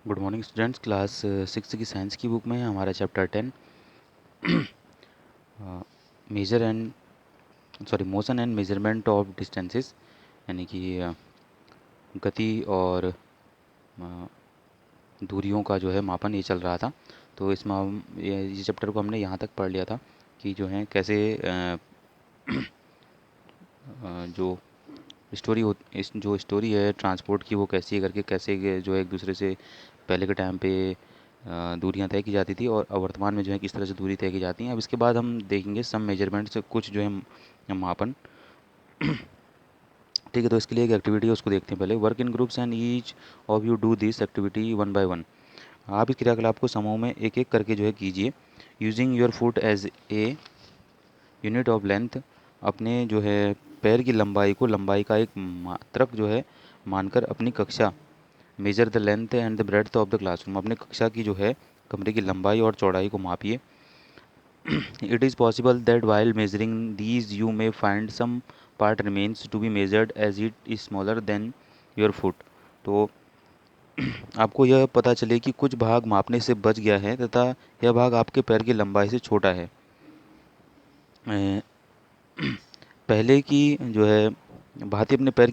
Good morning students. Class six की science की book में है हमारा chapter 10 measure and motion and measurement of distances, यानी कि गति और दूरियों का जो है मापन ये चल रहा था। तो इसमें हम ये चैप्टर को हमने यहाँ तक पढ़ लिया था कि जो है कैसे जो इस जो स्टोरी है ट्रांसपोर्ट की वो कैसी है करके कैसे जो है एक दूसरे से पहले के टाइम पे दूरियां तय की जाती थी और अब वर्तमान में जो है किस तरह से दूरी तय की जाती हैं। अब इसके बाद हम देखेंगे सम मेजरमेंट्स, कुछ जो है मापन। ठीक है, तो इसके लिए एक एक्टिविटी है, उसको देखते हैं पहले। Work in groups and each of you do this activity one by one. आप इस क्रियाकलाप को समूह में एक एक करके जो है कीजिए। Using your foot as a unit of length. अपने जो है पैर की लंबाई को लंबाई का एक मात्रक जो है मानकर अपनी कक्षा, major the length and the breadth of the classroom, अपने कक्षा की जो है कमरे की लंबाई और चौड़ाई को मापिए। It is possible that while measuring these you may find some part remains to be measured as it is smaller than your foot. तो आपको यह पता चले कि कुछ भाग मापने से बच गया है तथा यह भाग आपके पैर की लंबाई से छोटा है। पहले की जो है भांति अपने पैर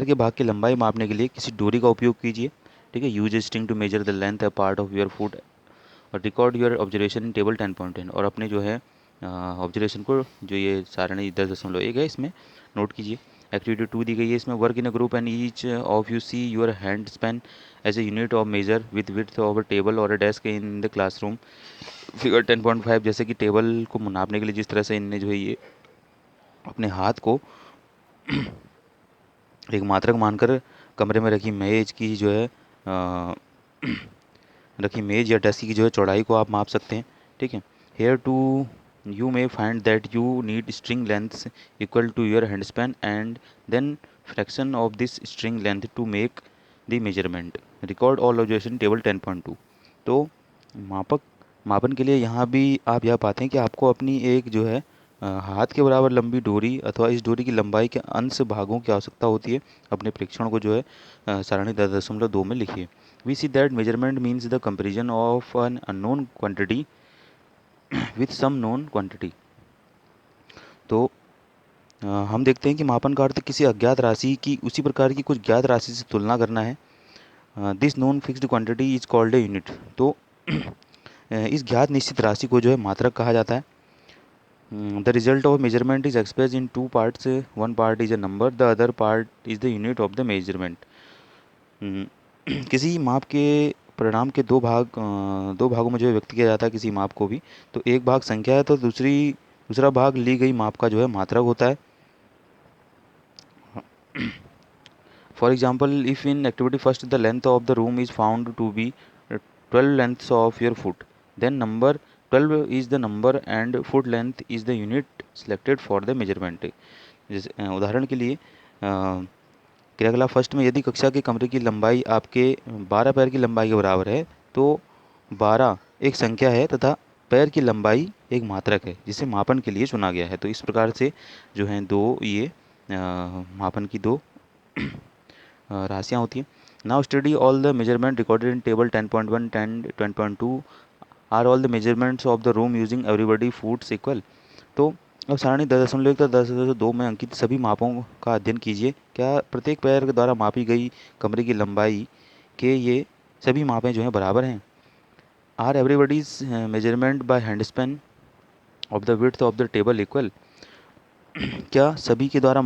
के भाग की लंबाई मापने के लिए किसी डोरी का उपयोग कीजिए। ठीक है, use string to measure the length a part of your foot और record your observation in table 10.10। और अपने जो है ऑब्जर्वेशन को, जो ये सारणी 10.1 है, इसमें नोट कीजिए। एक्टिविटी 2 दी गई है इसमें। Work in a group and each of you see your hand span as a unit of measure with width of a table और a desk in the classroom. Figure 10.5, जैसे कि टेबल को नापने के लिए जिस तरह से इनने जो है ये अपने हाथ को एक मात्रक मानकर कमरे में रखी मेज की जो है रखी मेज या डेस्क की जो है चौड़ाई को आप माप सकते हैं। ठीक है, here too you may find that you need string lengths equal to your hand span and then fraction of this string length to make the measurement. Record all observation table 10.2। तो मापक मापन के लिए यहाँ भी आप यह पाते हैं कि आपको अपनी एक जो है हाथ के बराबर लंबी डोरी अथवा इस डोरी की लंबाई के अंश भागों की आवश्यकता होती है। अपने प्रेक्षण को जो है सारणी 10.2 में लिखिए। We see that measurement means the comparison of an unknown quantity with some known quantity. तो हम देखते हैं कि मापन का अर्थ किसी अज्ञात राशि की उसी प्रकार की कुछ ज्ञात राशि से तुलना करना है। This known fixed quantity is called a unit. तो इस ज्ञात निश्चित राशि को जो है मात्रक कहा जाता है। The result of measurement is express in two parts. One part is a number, the other part is the unit of the measurement. किसी माप के परिणाम के दो भागों में जो है व्यक्त किया जाता है किसी माप को भी। तो एक भाग संख्या है तो दूसरा भाग ली गई माप का जो है मात्रक होता है। For example, if in activity first the length of the room is found to be 12 lengths of your foot, then number 12 is the number and foot length is the unit selected for the measurement. जैसे उदाहरण के लिए क्रियाकलाप first में यदि कक्षा के कमरे की लंबाई आपके 12 पैर की लंबाई के बराबर है तो 12 एक संख्या है तथा पैर की लंबाई एक मात्रक है जिसे मापन के लिए चुना गया है। तो इस प्रकार से जो हैं दो ये मापन की दो राशियाँ होती हैं। Now study all the measurement recorded in table 10.1 10.2 are all the measurements of the room using everybody foots equal. तो अब सारणी 10.1 10.2 में अंकित सभी मापों का अध्ययन कीजिए। क्या प्रत्येक पैर के द्वारा मापी गई कमरे की लंबाई के ये सभी मापें जो हैं बराबर हैं? Are everybody's measurement by hand span of the width of the table equal. क्या सभी के द्वारा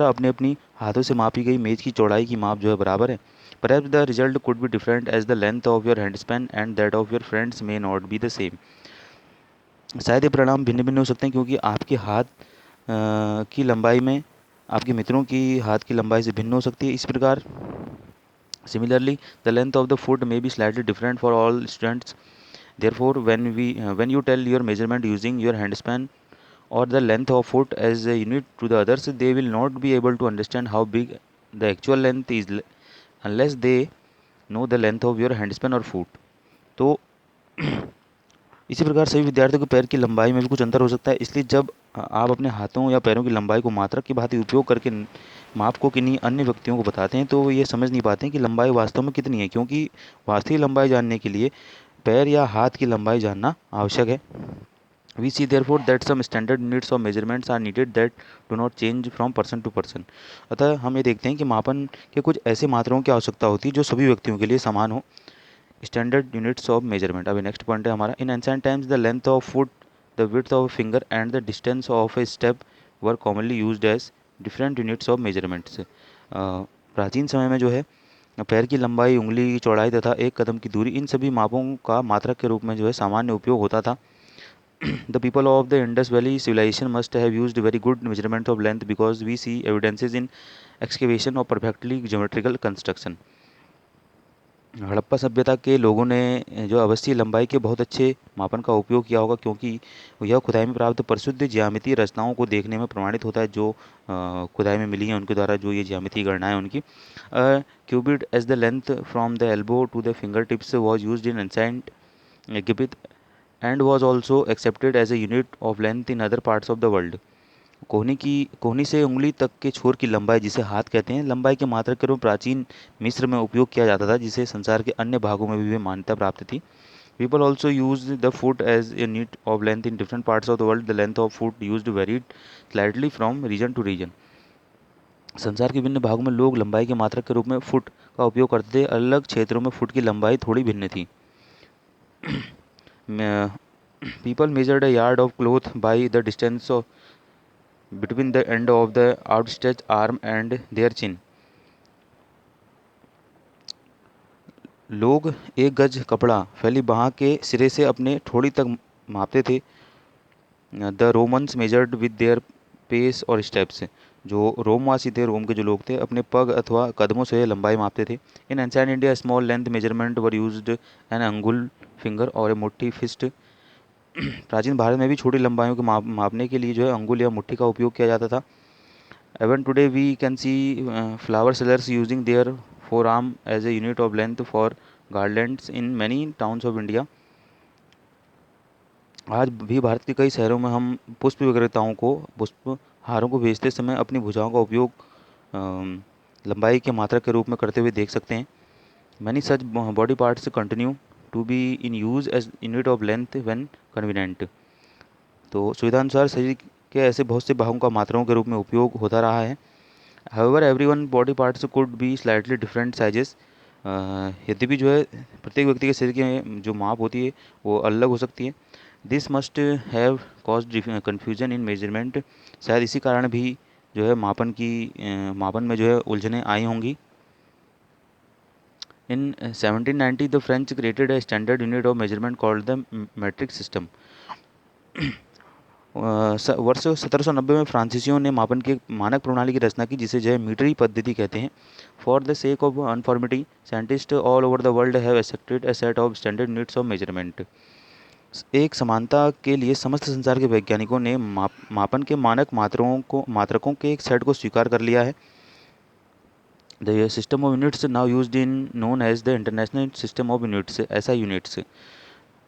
अपने अपनी हाथों से मापी गई मेज की चौड़ाई की माप जो है बराबर है? Perhaps the result could be different as the length of your hand span and that of your friends may not be the same. शायद ये परिणाम भिन्न भिन्न हो सकते हैं क्योंकि आपके हाथ की लंबाई में आपके मित्रों की हाथ की लंबाई से भिन्न हो सकती है। इस प्रकार similarly the length of the foot may be slightly different for all students. therefore when you tell your measurement using your hand span or the length of foot as a unit to the others, they will not be able to understand how big the actual length is unless they know the length of your hand span or foot. तो इसी प्रकार सभी विद्यार्थियों के पैर की लंबाई में भी कुछ अंतर हो सकता है, इसलिए जब आप अपने हाथों या पैरों की लंबाई को मात्रक की भांति उपयोग करके माप को किन्हीं अन्य व्यक्तियों को बताते हैं तो वो ये समझ नहीं पाते हैं कि लंबाई वास्तव में कितनी है, क्योंकि वास्तविक लंबाई जानने के लिए पैर या हाथ की लंबाई जानना आवश्यक है। We see therefore that some standard units of measurements are needed that do not change from person to person. अतः हम ये देखते हैं कि मापन के कुछ ऐसे मात्राओं की आवश्यकता होती है जो सभी व्यक्तियों के लिए समान हो। स्टैंडर्ड यूनिट्स ऑफ मेजरमेंट, अभी नेक्स्ट पॉइंट है हमारा। In ancient times the length of foot, the width of finger and the distance of a step were commonly used as different units of measurements. प्राचीन समय में जो है पैर की लंबाई, उंगली की चौड़ाई तथा एक कदम की दूरी, इन सभी मापों का मात्रक के रूप में जो है सामान्य उपयोग होता था। The people of the Indus Valley civilization must have used very good measurement of length because we see evidences in excavation of perfectly geometrical construction. Harappa सभ्यता के लोगों ने जो आवासीय लंबाई के बहुत अच्छे मापन का उपयोग किया होगा, क्योंकि यह खुदाई में प्राप्त परिशुद्ध ज्यामितीय रचनाओं को देखने में प्रमाणित होता है जो खुदाई में मिली हैं उनके द्वारा, जो ये ज्यामितीय गणनाएं उनकी। Cubit as the length from the elbow to the finger tips was use in ancient Egypt and was also accepted as a unit of length in other parts of the world. कोहनी से उंगली तक के छोर की लंबाई, जिसे हाथ कहते हैं, लंबाई के मात्रक के रूप में प्राचीन मिस्र में उपयोग किया जाता था, जिसे संसार के अन्य भागों में भी मान्यता प्राप्त थी। People also used the foot as a unit of length in different parts of the world. The length of foot used varied slightly from region to region. संसार के विभिन्न भागों में लोग लंबाई के मात्रक के रूप में फुट का उपयोग करते थे। अलग क्षेत्रों में फुट की लंबाई थोड़ी भिन्न थी। People measured a yard of cloth by the distance between the end of the outstretched arm and their chin. लोग एक गज कपड़ा फैली बाह के सिरे से अपने ठोड़ी तक मापते थे। The Romans measured with their pace और स्टेप्स। जो रोमवासी थे, रोम के जो लोग थे, अपने पग अथवा कदमों से लंबाई मापते थे। इन ancient India small length measurement were used N अंगुल फिंगर और ए मुट्ठी फिस्ट। प्राचीन भारत में भी छोटी लंबाइयों को मापने के लिए जो है अंगुल या मुट्ठी का उपयोग किया जाता था। Even today we can see flower sellers using their forearm as a unit of length for garlands in many towns of India. आज भी भारत के कई शहरों में हम पुष्प विक्रेताओं को पुष्प हारों को बेचते समय अपनी भुजाओं का उपयोग लंबाई के मात्रक के रूप में करते हुए देख सकते हैं। Many such body parts continue to be in use as unit of length when convenient. तो सुविधानुसार शरीर के ऐसे बहुत से भागों का मात्राओं के रूप में उपयोग होता रहा है। However, everyone body parts could be slightly different sizes. यद्यपि जो है प्रत्येक व्यक्ति के शरीर की जो माप होती है वो अलग हो सकती है। This must have caused confusion in measurement. शायद इसी कारण भी जो है मापन में जो है उलझनें आई होंगी। In 1790, the French created a standard unit of measurement called the metric system. वर्ष 1790 में फ्रांसीसियों ने मापन की एक मानक प्रणाली की रचना की, जिसे जो है मीटरी पद्धति कहते हैं। For the sake of uniformity, scientist all over the world have accepted a set of standard units of measurement. एक समानता के लिए समस्त संसार के वैज्ञानिकों ने मापन के मानक मात्रकों के एक सेट को स्वीकार कर लिया है। The system of units now used in known as the international system of units, SI units.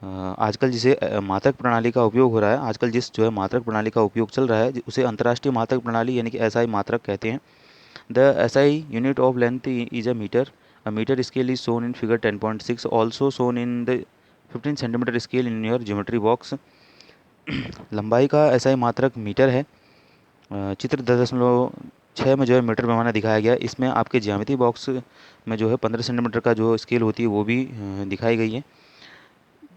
आजकल जिसे मात्रक प्रणाली का उपयोग हो रहा है, आजकल जिस जो है मात्रक प्रणाली का उपयोग चल रहा है, उसे अंतर्राष्ट्रीय मात्रक प्रणाली यानी कि एसआई मात्रक कहते हैं। The SI unit of length is a metre. A metre scale is shown in figure 10.6, also shown in the 15 centimetre scale in your geometry box. लंबाई का एसआई मात्रक मीटर है। चित्र 10.6 में जो है मीटर पैमाना दिखाया गया। इसमें आपके ज्यामिति बॉक्स में जो है 15 सेंटीमीटर का जो स्केल होती है वो भी दिखाई गई है।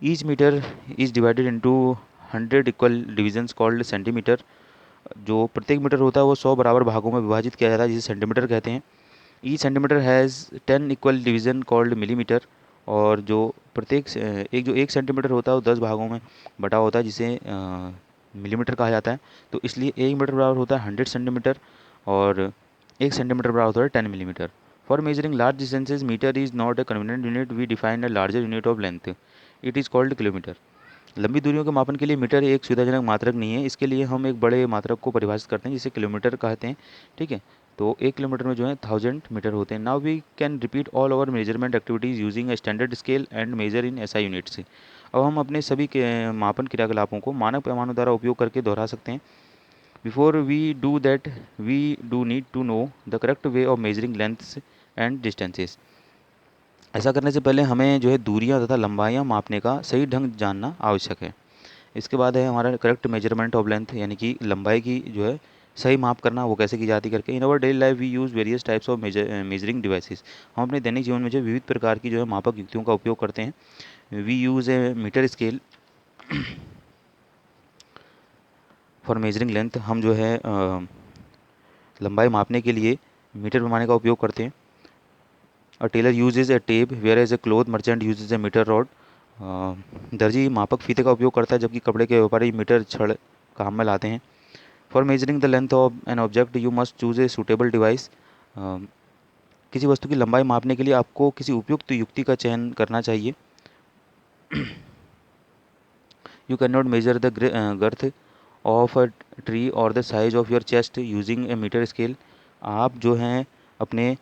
Each metre is divided into 100 equal divisions called centimetre. जो प्रत्येक मीटर होता है वो 100 बराबर भागों में विभाजित किया जाता है, जिसे सेंटीमीटर कहते हैं। Each centimetre has 10 equal division called millimetre. और जो एक सेंटीमीटर होता है वो 10 भागों में बटा होता है, जिसे मिलीमीटर कहा जाता है। तो इसलिए एक मीटर बराबर होता है 100 सेंटीमीटर और एक सेंटीमीटर बराबर होता है 10 millimetre. For measuring large distances, metre is not a convenient unit, we define a larger unit of length, it is called kilometre. लंबी दूरियों के मापन के लिए मीटर एक सुविधाजनक मात्रक नहीं है, इसके लिए हम एक बड़े मात्रक को परिभाषित करते हैं जिसे किलोमीटर कहते हैं। ठीक है, तो 1 किलोमीटर में जो है 1000 मीटर होते हैं। Now we can repeat all over measurement activities using a standard scale and measure in SI units. अब हम अपने सभी के मापन क्रियाकलापों को मानक पैमानों द्वारा उपयोग करके दोहरा सकते हैं। Before we do that we do need to know the correct way of measuring lengths and distances. ऐसा करने से पहले हमें जो है दूरियां तथा लंबाइयां मापने का सही ढंग जानना आवश्यक है। इसके बाद है हमारा करेक्ट मेजरमेंट ऑफ लेंथ, यानी कि लंबाई की जो है सही माप करना, वो कैसे की जाती करके। In our daily life we use various types of measuring devices. हम अपने दैनिक जीवन में जो विविध प्रकार की जो है मापक युक्तियों का उपयोग करते हैं। We use a metre scale for measuring length. हम जो है लंबाई मापने के लिए मीटर पैमाने का उपयोग करते हैं। A tailor uses a tape whereas a cloth merchant uses a metre rod. दर्जी मापक फीते का उपयोग करता है, जबकि कपड़े के व्यापारी मीटर छड़ काम में लाते हैं। For measuring the length of an object you must choose a suitable device. किसी वस्तु की लंबाई मापने के लिए आपको किसी उपयुक्त युक्ति का चयन करना चाहिए। You can not measure the girth of a tree और the size of your chest using a metre scale. आप जो हैं अपने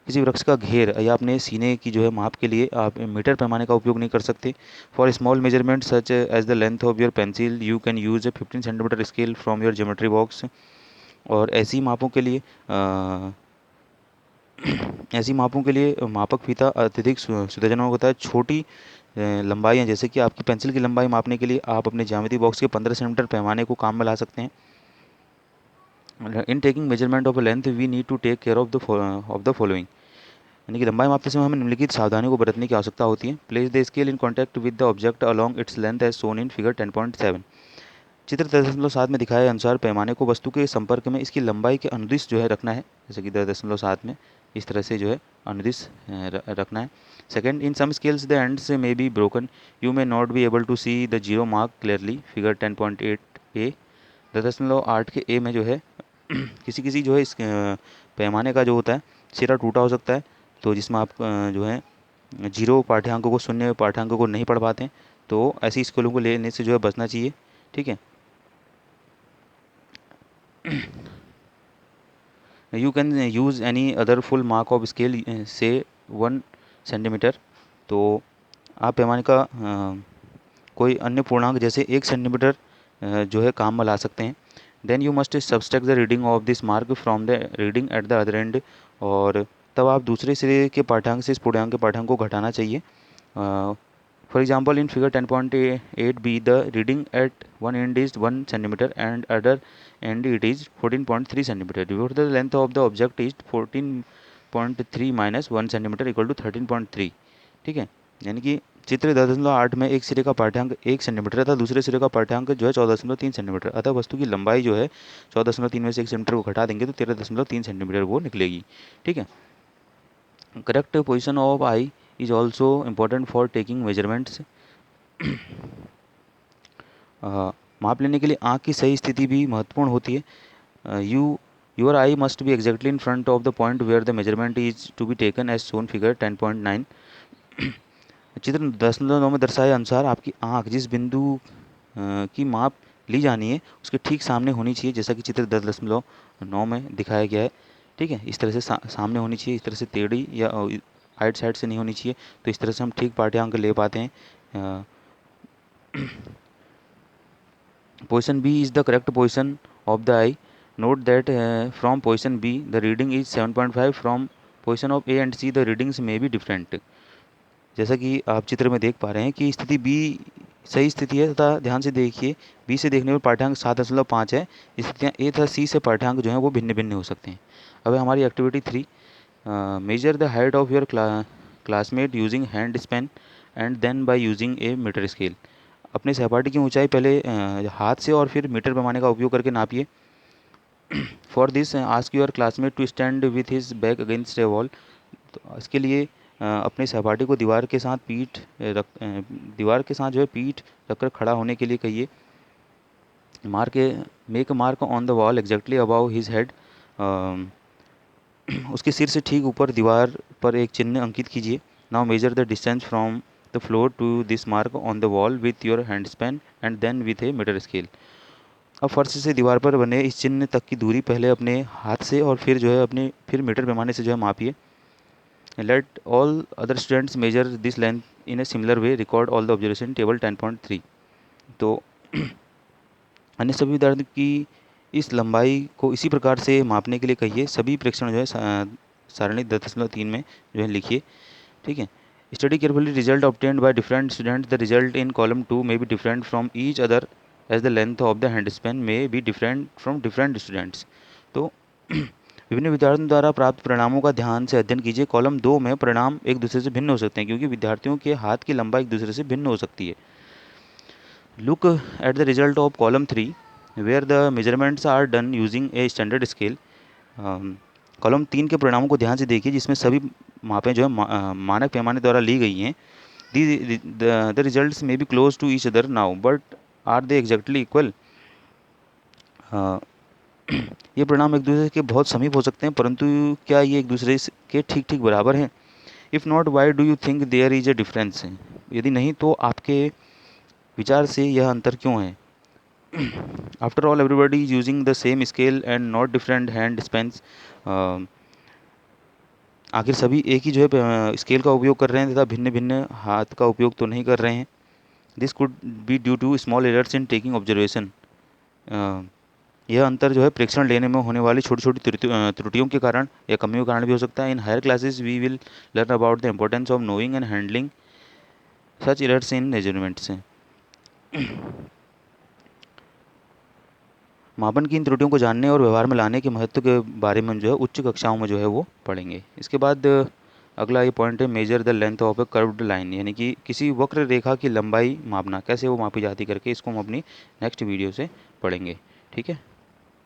किसी वृक्ष का घेर या अपने सीने की जो है माप के लिए आप मीटर पैमाने का उपयोग नहीं कर सकते। For small measurement such as the length of your pencil you can use a 15 centimetre scale from your geometry box. और ऐसी मापों के लिए मापक फीता अत्यधिक सुविधाजनक होता है। छोटी लंबाइयाँ, जैसे कि आपकी पेंसिल की लंबाई मापने के लिए आप अपने ज्यामिति बॉक्स के 15 सेंटीमीटर पैमाने को काम में ला सकते हैं। In taking measurement of length we need to take care of the following. यानी कि लंबाई मापते समय हमें निम्नलिखित सावधानियों को बरतने की आवश्यकता होती है। Place the scale in contact with the object along its length as shown in figure 10.7। चित्र 10.7 में दिखाए अनुसार पैमाने को वस्तु के संपर्क में इसकी लंबाई के अनुदिश जो है रखना है, जैसे कि 10.7 में इस तरह से जो है अनुदिश रखना है। Second, in some scales the ends may be broken, you may not be able to see the zero mark clearly, figure 10.8 A. 10.8 के ए में जो है किसी किसी जो है इस पैमाने का जो होता है सिरा टूटा हो सकता है, तो जिसमें आप जो है जीरो पाठ्यांकों को, शून्य पाठ्यांकों को नहीं पढ़ पाते हैं, तो ऐसी स्कूलों को लेने से जो है बचना चाहिए। ठीक है। You can use any other full mark of scale से 1 सेंटीमीटर। तो आप पैमाने का कोई अन्य पूर्णांक जैसे 1 सेंटीमीटर जो है काम में ला सकते हैं। Then you must subtract the reading of this mark from the reading at the other end. और तब आप दूसरे सिरे के पाठ्यांक से इस पूर्णांक के पाठ्यांक को घटाना चाहिए। For example in figure 10.8 B the reading at one end is 1 centimetre and other end it is 14.3 centimetre. Report the length of the object is 14.3 minus 1 centimetre equal to 13.3। ठीक है। यानी कि चित्र 10.8 में एक सिरे का पाठ्यांक 1 सेंटीमीटर तथा दूसरे सिरे का पाठ्यांक जो है 14.3 सेंटीमीटर। अतः वस्तु की लंबाई जो है 14.3 में से 1 सेंटीमीटर को घटा देंगे तो 13.3 सेंटीमीटर वो निकलेगी। ठीक है। Correct position of I is also important for taking measurements. माप लेने के लिए आँख की सही स्थिति भी महत्वपूर्ण होती है। Your eye must be exactly in front of the point where the measurement is to be taken as shown figure 10.9। चित्र 10.9 में दर्शाए अनुसार आपकी आँख जिस बिंदु की माप ली जानी है उसके ठीक सामने होनी चाहिए, जैसा कि चित्र 10.9 में दिखाया गया है। ठीक है। इस तरह से सामने होनी चाहिए, इस तरह से टेढ़ी या आइट साइड से नहीं होनी चाहिए, तो इस तरह से हम ठीक पाठ्यांक ले पाते हैं। Position B is the correct position of the eye. Note that from position B the reading is 7.5, from position of A and C the readings may be different. जैसा कि आप चित्र में देख पा रहे हैं कि स्थिति बी सही स्थिति है तथा ध्यान से देखिए बी से देखने पर पाठ्यांक 7.5 है। स्थितियाँ ए तथा सी से पाठ्यांक जो हैं वो भिन्न भिन्न हो सकते हैं। अब हमारी activity 3, measure the height of your classmate using hand span and then by using a metre scale. अपने सहपाठी की ऊंचाई पहले हाथ से और फिर मीटर पैमाने का उपयोग करके नापिए। For this ask your classmate to stand with his back against a wall. तो इसके लिए अपने सहपाठी को दीवार के साथ जो है पीठ रखकर खड़ा होने के लिए कहिए। Make mark on the wall exactly above his head. उसके सिर से ठीक ऊपर दीवार पर एक चिन्ह अंकित कीजिए। Now measure the distance from the floor to this mark on the wall with your hand span and then with a metre scale. अब फर्श से दीवार पर बने इस चिन्ह तक की दूरी पहले अपने हाथ से और फिर जो है मीटर पैमाने से जो है मापिए। Let all other students measure this length in a similar way record all the observation table 10.3। तो अन्य सभी विद्यार्थियों की इस लंबाई को इसी प्रकार से मापने के लिए कहिए। सभी प्रेक्षण जो है सारणी 10.3 में जो है लिखिए। ठीक है। Study carefully result obtained by different students. The result in column 2 may be different from each other as the length of the hand span may be different from different students. तो विभिन्न विद्यार्थियों द्वारा प्राप्त परिणामों का ध्यान से अध्ययन कीजिए। कॉलम 2 में परिणाम एक दूसरे से भिन्न हो सकते हैं क्योंकि विद्यार्थियों के हाथ की लंबाई एक दूसरे से भिन्न हो सकती है। Look at the result of column 3 where the measurements are done using a standard scale. Column 3 के परिणामों को ध्यान से देखिए जिसमें सभी मापें जो है मानक पैमाने द्वारा ली गई हैं। The results may be close to each other now but are they exactly equal. ये परिणाम एक दूसरे के बहुत समीप हो सकते हैं परंतु क्या ये एक दूसरे के ठीक ठीक बराबर हैं? If not why do you think there is a difference? यदि नहीं तो आपके विचार से यह अंतर क्यों है? After all everybody is using the same scale and not different hand Spence. आखिर सभी एक ही जो है स्केल का उपयोग कर रहे हैं तथा भिन्न भिन्न हाथ का उपयोग तो नहीं कर रहे हैं। This could be due to small errors in taking observation. यह अंतर जो है प्रेक्षण लेने में होने वाली छोटी छोटी त्रुटियों के कारण या कमियों के कारण भी हो सकता है। In higher classes we will learn about the importance of knowing and handling such errors in measurements. मापन की इन त्रुटियों को जानने और व्यवहार में लाने के महत्व के बारे में जो है उच्च कक्षाओं में जो है वो पढ़ेंगे। इसके बाद अगला ये पॉइंट है major the length of A curved line, यानी कि किसी वक्र रेखा की लंबाई मापना, कैसे वो मापी जाती करके इसको हम अपनी नेक्स्ट वीडियो से पढ़ेंगे। ठीक है।